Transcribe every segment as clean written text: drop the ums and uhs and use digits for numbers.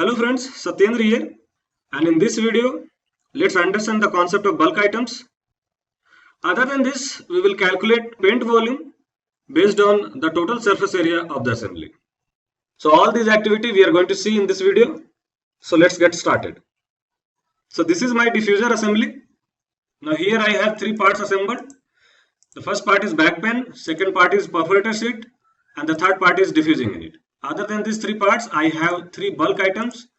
Hello friends, Satyendra here, and in this video, let's understand the concept of bulk items. Other than this, we will calculate paint volume based on the total surface area of the assembly. So all these activity we are going to see in this video. So let's get started. So this is my diffuser assembly. Now here I have three parts assembled. The first part is backpan, second part is perforator sheet, and the third part is diffusing unit. Other than these three parts, I have three bulk items.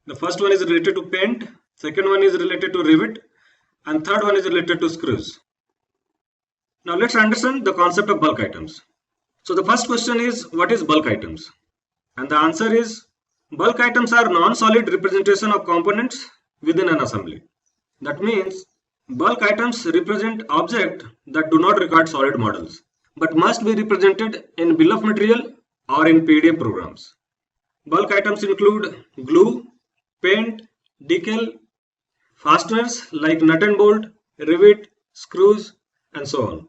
The first one is related to paint, second one is related to rivet, and third one is related to screws. Now let's understand the concept of bulk items. So the first question is, what is bulk items? And the answer is, bulk items are non-solid representation of components within an assembly. That means bulk items represent objects that do not require solid models, but must be represented in bill of material or in PDF programs. Bulk items include glue, paint, decal, fasteners like nut and bolt, rivet, screws, and so on.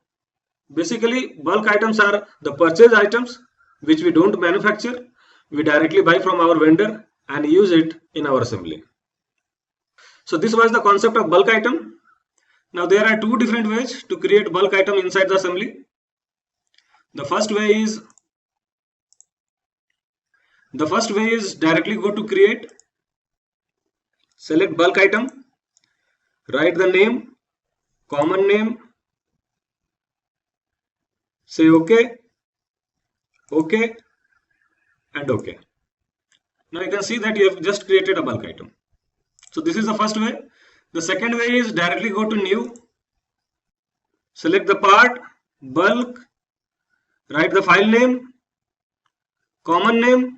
Basically, bulk items are the purchase items which we don't manufacture. We directly buy from our vendor and use it in our assembly. So this was the concept of bulk item. Now there are two different ways to create bulk item inside the assembly. The first way is directly go to create, select bulk item, write the name, common name, say OK, OK, and OK. Now you can see that you have just created a bulk item. So this is the first way. The second way is directly go to new, select the part, bulk, write the file name, common name.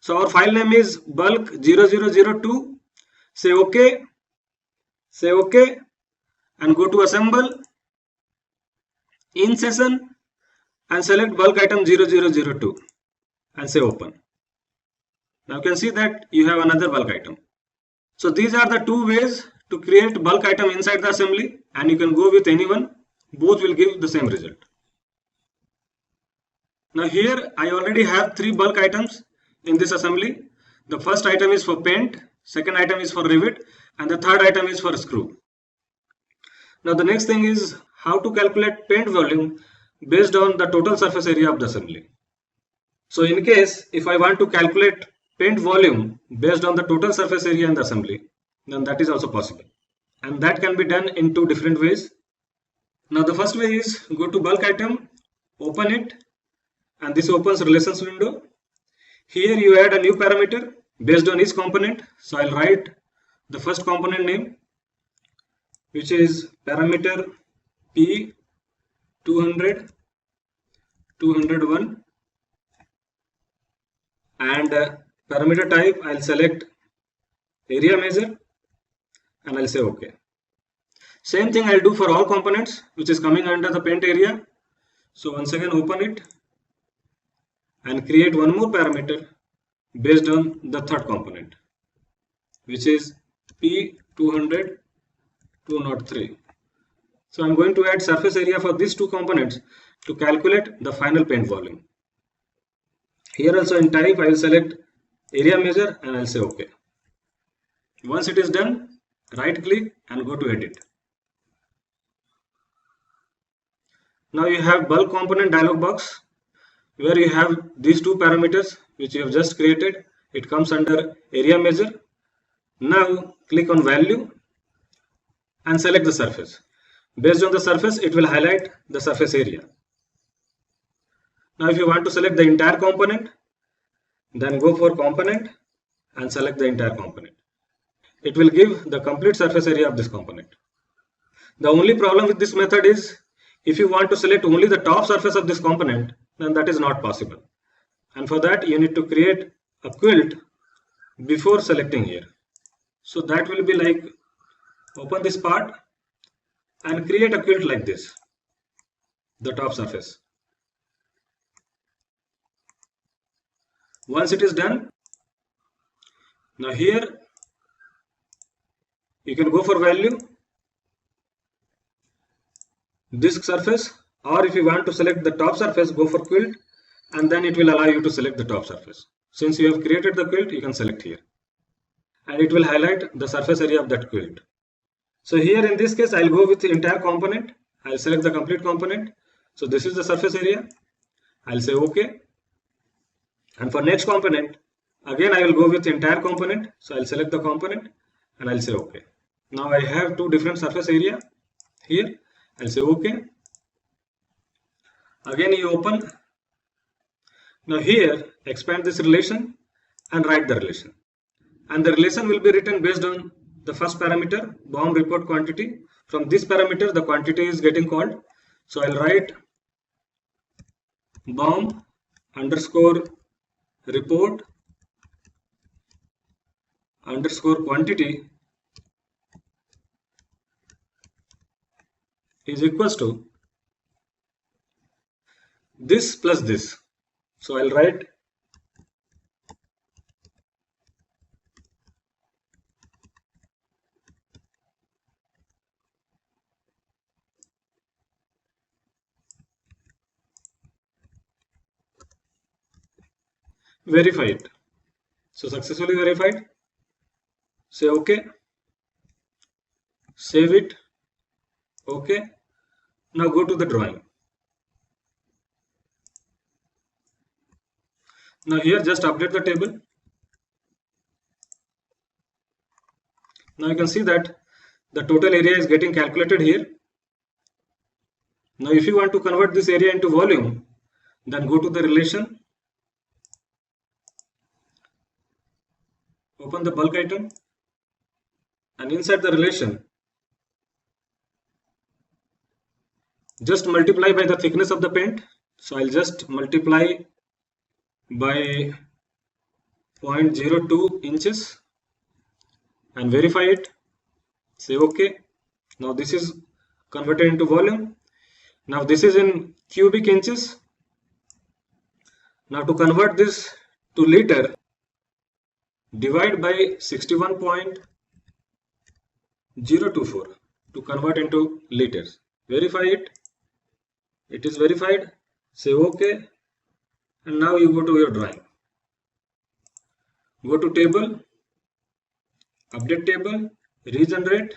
So our file name is bulk 0002, say OK, and go to assemble, in session, and select bulk item 0002 and say open. Now you can see that you have another bulk item. So these are the two ways to create bulk item inside the assembly, and you can go with any one. Both will give the same result. Now here I already have three bulk items in this assembly. The first item is for paint, second item is for rivet, and the third item is for screw. Now the next thing is how to calculate paint volume based on the total surface area of the assembly. So in case if I want to calculate paint volume based on the total surface area in the assembly, then that is also possible, and that can be done in two different ways. Now the first way is go to bulk item, open it, and this opens relations window. Here you add a new parameter based on each component. So I'll write the first component name, which is parameter P 200 201, and parameter type I'll select area measure and I'll say OK. Same thing I'll do for all components which is coming under the paint area. So once again open it and create one more parameter based on the third component, which is P 200 203. So I'm going to add surface area for these two components to calculate the final paint volume. Here also in type I will select area measure and I'll say OK. Once it is done, right click and go to edit. Now you have bulk component dialog box where you have these two parameters which you have just created. It comes under area measure. Now click on value and select the surface. Based on the surface, it will highlight the surface area. Now if you want to select the entire component, then go for component and select the entire component. It will give the complete surface area of this component. The only problem with this method is if you want to select only the top surface of this component, then that is not possible. And for that you need to create a quilt before selecting here. So that will be like, open this part and create a quilt like this, the top surface. Once it is done, now here you can go for value, this surface, or if you want to select the top surface, go for quilt and then it will allow you to select the top surface. Since you have created the quilt, you can select here, and it will highlight the surface area of that quilt. So here in this case, I'll go with the entire component. I'll select the complete component. So this is the surface area. I'll say OK. And for next component, again I will go with the entire component. So I'll select the component and I'll say OK. Now I have two different surface area here. I'll say OK. Again you open. Now here expand this relation and write the relation. And the relation will be written based on the first parameter, BOM report quantity. From this parameter, the quantity is getting called. So I'll write BOM underscore report underscore quantity is equals to this plus this. So I'll write verify it. So successfully verified. Say OK. Save it. OK. Now go to the drawing. Now here just update the table. Now you can see that the total area is getting calculated here. Now if you want to convert this area into volume, then go to the relation. Open the bulk item and inside the relation just multiply by the thickness of the paint. So I'll just multiply by 0.02 inches and verify it. Say OK. Now this is converted into volume. Now this is in cubic inches. Now to convert this to liter, divide by 61.024 to convert into liters. Verify it. It is verified. Say OK. And now you go to your drawing. Go to table, update table, regenerate.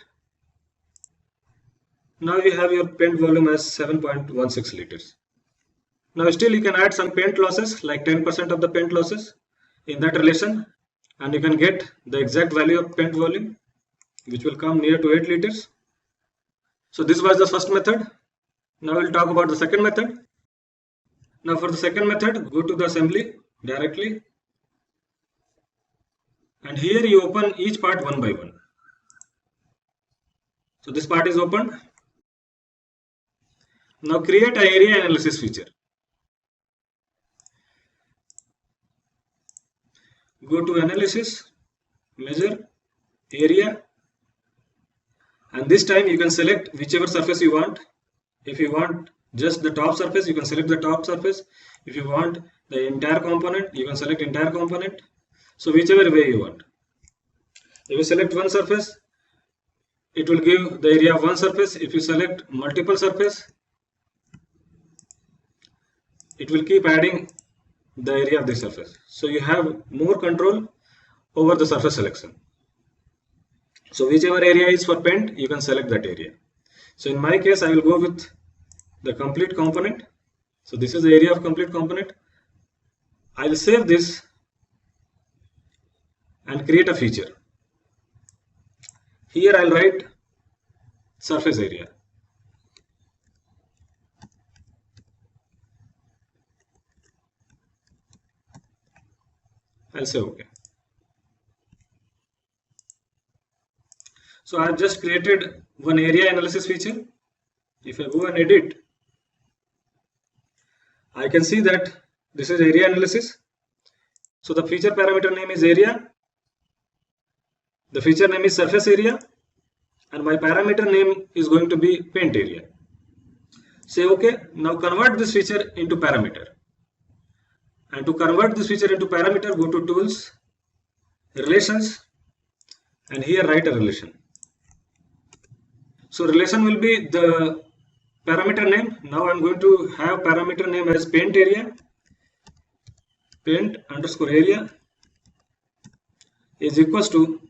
Now you have your paint volume as 7.16 liters. Now still you can add some paint losses like 10% of the paint losses in that relation, and you can get the exact value of paint volume, which will come near to 8 liters. So this was the first method. Now we'll talk about the second method. Now for the second method, go to the assembly directly, and here you open each part one by one. So this part is opened. Now create an area analysis feature. Go to analysis, measure, area, and this time you can select whichever surface you want. If you want just the top surface, you can select the top surface. If you want the entire component, you can select entire component. So whichever way you want. If you select one surface, it will give the area of one surface. If you select multiple surface, it will keep adding the area of the surface. So you have more control over the surface selection. So whichever area is for paint, you can select that area. So in my case, I will go with the complete component. So this is the area of complete component. I will save this and create a feature. Here I'll write surface area. I'll say OK. So I have just created one area analysis feature. If I go and edit, I can see that this is area analysis. So the feature parameter name is area. The feature name is surface area, and my parameter name is going to be paint area. Say OK. Now convert this feature into parameter. And to convert this feature into parameter, go to tools, relations, and here write a relation. So relation will be the parameter name. Now I'm going to have parameter name as paint area. paint underscore area is equals to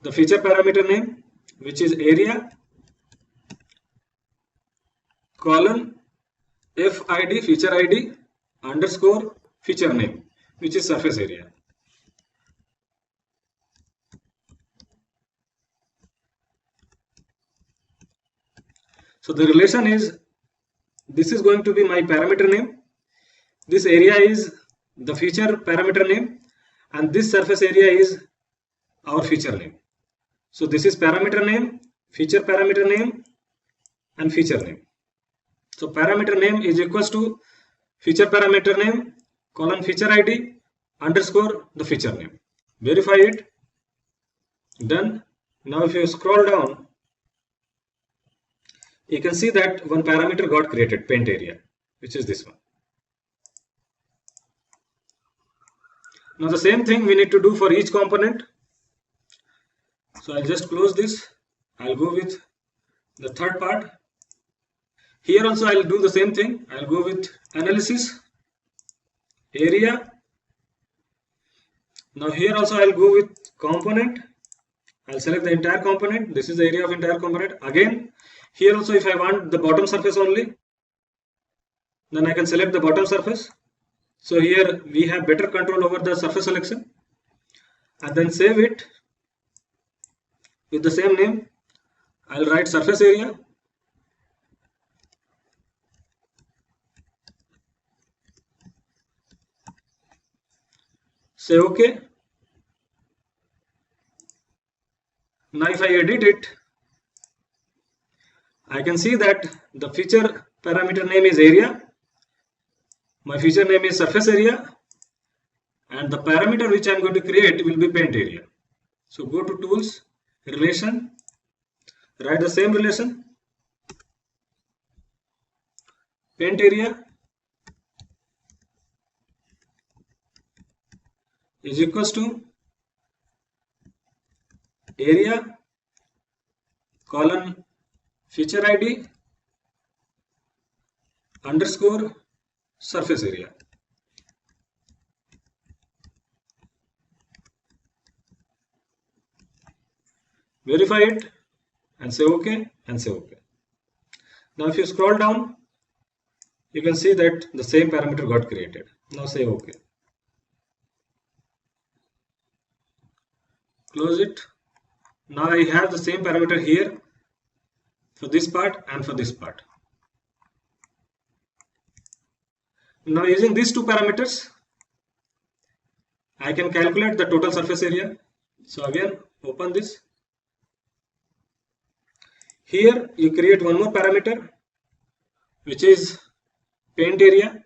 the feature parameter name, which is area, colon FID, feature ID, underscore feature name, which is surface area. So the relation is, this is going to be my parameter name, this area is the feature parameter name, and this surface area is our feature name. So this is parameter name, feature parameter name, and feature name. So parameter name is equals to feature parameter name colon feature ID underscore the feature name. Verify it. Done. Now if you scroll down, you can see that one parameter got created, paint area, which is this one. Now the same thing we need to do for each component. So I'll just close this. I'll go with the third part. Here also I'll do the same thing. I'll go with analysis, area. Now here also I'll go with component. I'll select the entire component. This is the area of entire component. Again, here also if I want the bottom surface only, then I can select the bottom surface. So here we have better control over the surface selection, and then save it with the same name. I'll write surface area. Say OK. Now if I edit it, I can see that the feature parameter name is area, my feature name is surface area, and the parameter which I am going to create will be paint area. So go to tools, relation, write the same relation, paint area is equals to area colon feature ID underscore surface area. Verify it and say OK and say OK. Now if you scroll down, you can see that the same parameter got created. Now say OK. Close it. Now I have the same parameter here for this part and for this part. Now using these two parameters, I can calculate the total surface area. So again, open this. Here you create one more parameter, which is paint area.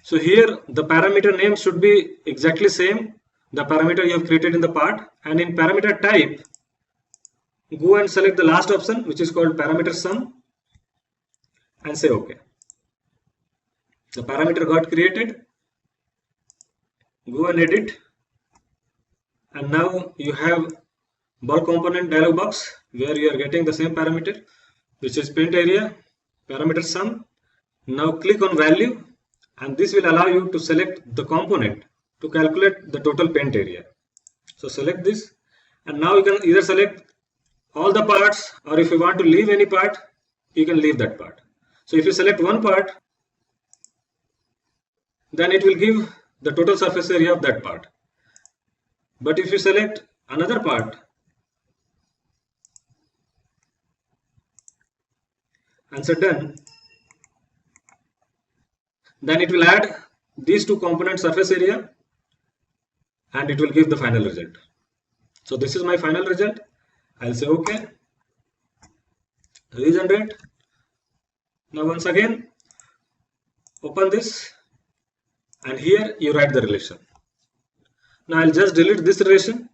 So here the parameter name should be exactly same, the parameter you have created in the part, and in parameter type, go and select the last option, which is called parameter sum, and say OK. The parameter got created. Go and edit, and now you have bulk component dialog box where you are getting the same parameter, which is paint area, parameter sum. Now click on value, and this will allow you to select the component to calculate the total paint area. So select this, and now you can either select all the parts, or if you want to leave any part, you can leave that part. So if you select one part, then it will give the total surface area of that part. But if you select another part and say done, then it will add these two component surface area and it will give the final result. So this is my final result. I'll say OK, regenerate. Now once again, open this, and here you write the relation. Now I'll just delete this relation,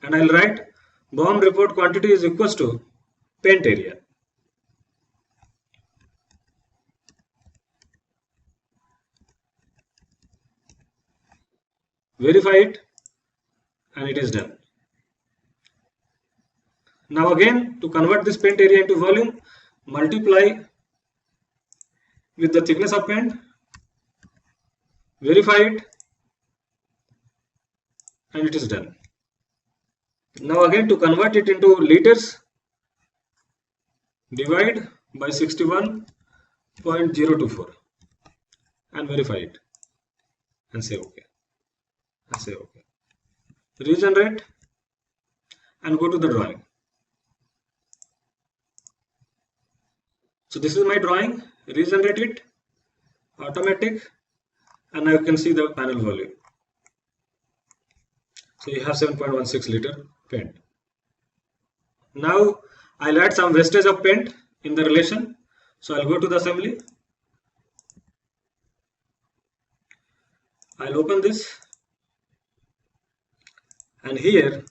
and I'll write BOM report quantity is equals to paint area. Verify it, and it is done. Now again, to convert this paint area into volume, multiply with the thickness of paint, verify it, and it is done. Now again, to convert it into liters, divide by 61.024 and verify it and say OK. Regenerate and go to the drawing. So this is my drawing. Regenerate it, automatic, and now you can see the panel volume. So you have 7.16 liter paint. Now I'll add some wastage of paint in the relation. So I'll go to the assembly. I'll open this, and here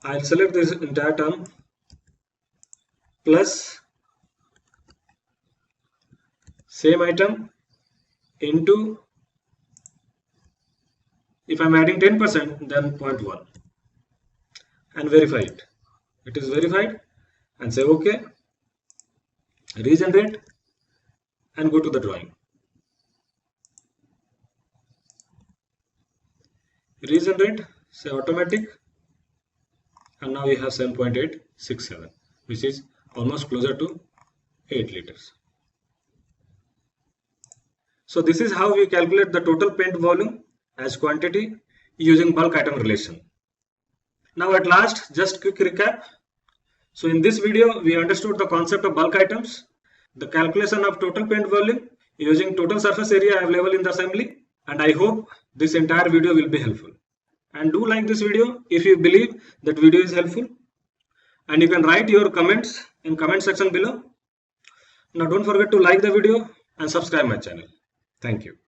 I'll select this entire term plus same item into, if I'm adding 10%, then 0.1 and verify it. It is verified and say OK. Regenerate and go to the drawing. Regenerate, say automatic, and now we have 7.867, which is almost closer to 8 liters. So this is how we calculate the total paint volume as quantity using bulk item relation. Now at last, just quick recap. So in this video, we understood the concept of bulk items, the calculation of total paint volume using total surface area available in the assembly, and I hope this entire video will be helpful. And do like this video if you believe that video is helpful, and you can write your comments in comment section below. Now don't forget to like the video and subscribe my channel. Thank you.